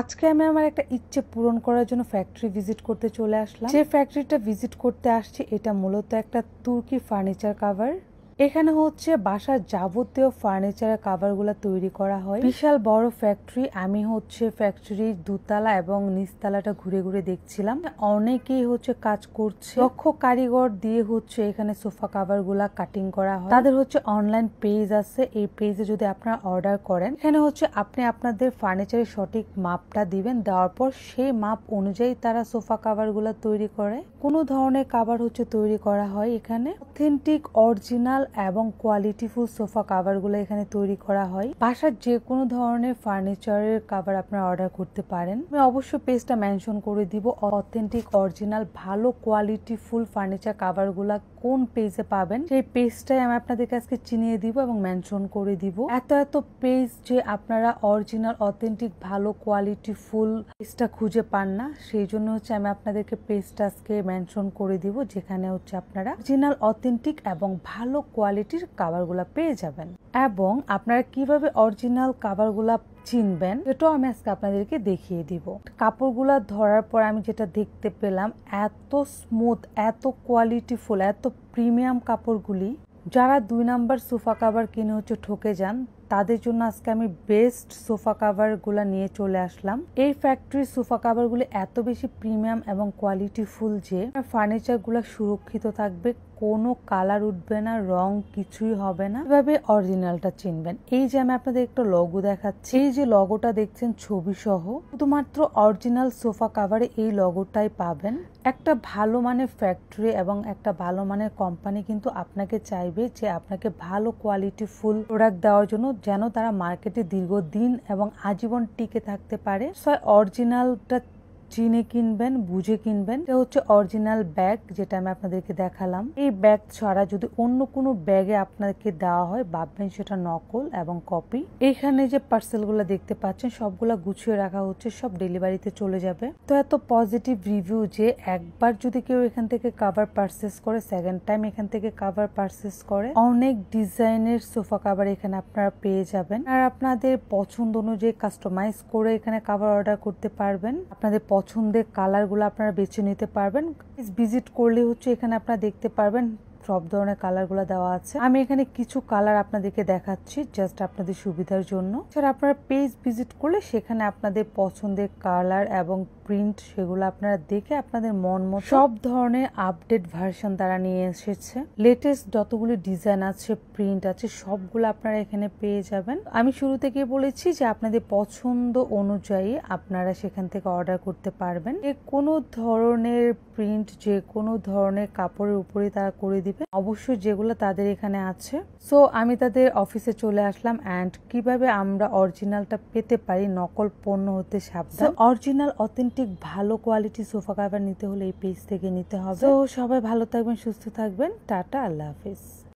আজকে আমি আমার একটা ইচ্ছে পূরণ করার জন্য ফ্যাক্টরি ভিজিট করতে চলে আসলাম। যে ফ্যাক্টরিটা ভিজিট করতে আসছি এটা মূলত একটা তুর্কি ফার্নিচার কভার। এখানে হচ্ছে বাসার যাবতীয় ফার্নিচারের কাভারগুলো তৈরি করা হয়। বিশাল বড় ফ্যাক্টরি। আমি হচ্ছে ফ্যাক্টরির দোতলা এবং নিচতলাটা ঘুরে ঘুরে দেখছিলাম। অনেকেই হচ্ছে কাজ করছে, দক্ষ কারিগর দিয়ে হচ্ছে এখানে সোফা কাভারগুলা কাটিং করা হয়। তাদের হচ্ছে অনলাইন পেজ আছে, এই পেজে যদি আপনারা অর্ডার করেন এখানে হচ্ছে আপনি আপনাদের ফার্নিচারের সঠিক মাপটা দিবেন, দেওয়ার পর সেই মাপ অনুযায়ী তারা সোফা কাভারগুলা তৈরি করে। কোনো ধরনের কাভার হচ্ছে তৈরি করা হয় এখানে। অথেন্টিক অরিজিনাল এবং কোয়ালিটিফুল সোফা কাভারগুলো এখানে তৈরি করা হয়। বাসার যে কোনো ধরনের ফার্নিচারের কাভার আপনারা অর্ডার করতে পারেন। আমি অবশ্যই পেজটা মেনশন করে দিব। অথেন্টিক অরিজিনাল ভালো কোয়ালিটিফুল ফার্নিচার কাভারগুলা কোন পেজে পাবেন সেই পেজটাই আমি আপনাদেরকে আজকে চিনিয়ে দিব এবং মেনশন করে দিব। এত এত পেজ যে আপনারা অরিজিনাল অথেন্টিক ভালো কোয়ালিটিফুল পেজটা খুঁজে পান না, সেই জন্য হচ্ছে আমি আপনাদেরকে পেজটা আজকে মেনশন করে দিব, যেখানে হচ্ছে আপনারা অরিজিনাল অথেন্টিক এবং ভালো কোয়ালিটির কাভারগুলা পেয়ে যাবেন। এবং আপনারা কিভাবে অরিজিনাল কাভারগুলা চিনবেন এটাও আমি আজকে আপনাদেরকে দেখিয়ে দিব। কাপড়গুলা ধরার পর আমি যেটা দেখতে পেলাম, এত স্মুথ, এত কোয়ালিটিফুল, এত প্রিমিয়াম কাপড়গুলি। যারা 2 নাম্বার সোফা কাভার কিনে হচ্ছে ঠকে যান, তাদের জন্য আজকে আমি বেস্ট সোফা কাভার গুলা নিয়ে চলে আসলাম। এই ফ্যাক্টরির সোফা কাভার গুলি এত বেশি প্রিমিয়াম এবং কোয়ালিটিফুল যে ফার্নিচার গুলা সুরক্ষিত থাকবে, কোনো কালার উঠবে না, রং কিছুই হবে না। এভাবে অরিজিনালটা চিনবেন। এই যে আমি আপনাদের একটা লোগো দেখাচ্ছি, এই যে লোগোটা দেখছেন ছবি সহ, শুধুমাত্র অরিজিনাল সোফা কাভারে এই লোগোটাই পাবেন। একটা ভালো মানের ফ্যাক্টরি এবং একটা ভালো মানের কোম্পানি কিন্তু আপনাকে চাইবে যে আপনাকে ভালো কোয়ালিটিফুল প্রোডাক্ট দেওয়ার জন্য, যেন তারা মার্কেটে দীর্ঘদিন এবং আজীবন টিকে থাকতে পারে। অরিজিনালটা চিনে কিনবেন, বুঝে কিনবেন। এটা হচ্ছে অরিজিনাল ব্যাগ, যেটা আমি আপনাদেরকে দেখালাম। এই ব্যাগ ছাড়া যদি অন্য কোনো ব্যাগে আপনাকে দেওয়া হয়, ভাববেন সেটা নকল এবং কপি। এইখানে যে পার্সেল গুলা দেখতে পাচ্ছেন সবগুলা গুছিয়ে রাখা হচ্ছে, সব ডেলিভারিতে চলে যাবে। তো এত পজিটিভ রিভিউ যে একবার যদি কেউ এখান থেকে কাভার পারচেস করে, সেকেন্ড টাইম এখান থেকে কাভার পারচেস করে। অনেক ডিজাইনের সোফা কাভার এখানে আপনারা পেয়ে যাবেন, আর আপনাদের পছন্দ অনুযায়ী কাস্টমাইজ করে এখানে কাভার অর্ডার করতে পারবেন। আপনাদের পছন্দের কালার গুলো আপনারা বেছে নিতে পারবেন। ভিজিট করলে হচ্ছে এখানে আপনারা দেখতে পারবেন সব ধরনের কালার গুলা দেওয়া আছে। আমি এখানে কিছু কালার আপনাদেরকে দেখাচ্ছি জাস্ট আপনাদের সুবিধার জন্য। এছাড়া আপনারা পেজ ভিজিট করলে সেখানে আপনাদের পছন্দের কালার এবং প্রিন্ট সেগুলো আপনারা দেখে আপনাদের মন মতো সব ধরনের আপডেট ভার্সন তারা নিয়ে এসেছে। লেটেস্ট যতগুলি ডিজাইন আছে, প্রিন্ট আছে, সবগুলো আপনারা এখানে পেয়ে যাবেন। আমি শুরু থেকে বলেছি যে আপনাদের পছন্দ অনুযায়ী আপনারা সেখান থেকে অর্ডার করতে পারবেন। যে কোনো ধরনের প্রিন্ট, যে কোনো ধরনের কাপড়ের উপরে তারা করে দিবে, অবশ্যই যেগুলো তাদের এখানে আছে। সো আমি তাদের অফিসে চলে আসলাম। এন্ড কিভাবে আমরা অরিজিনালটা পেতে পারি, নকল পণ্য হতে সাবধান। অরিজিনাল অথেন্টিক ভালো কোয়ালিটি সোফা কাভার নিতে হলে এই পেজ থেকে নিতে হবে। তো সবাই ভালো থাকবেন, সুস্থ থাকবেন। টাটা, আল্লাহ হাফিজ।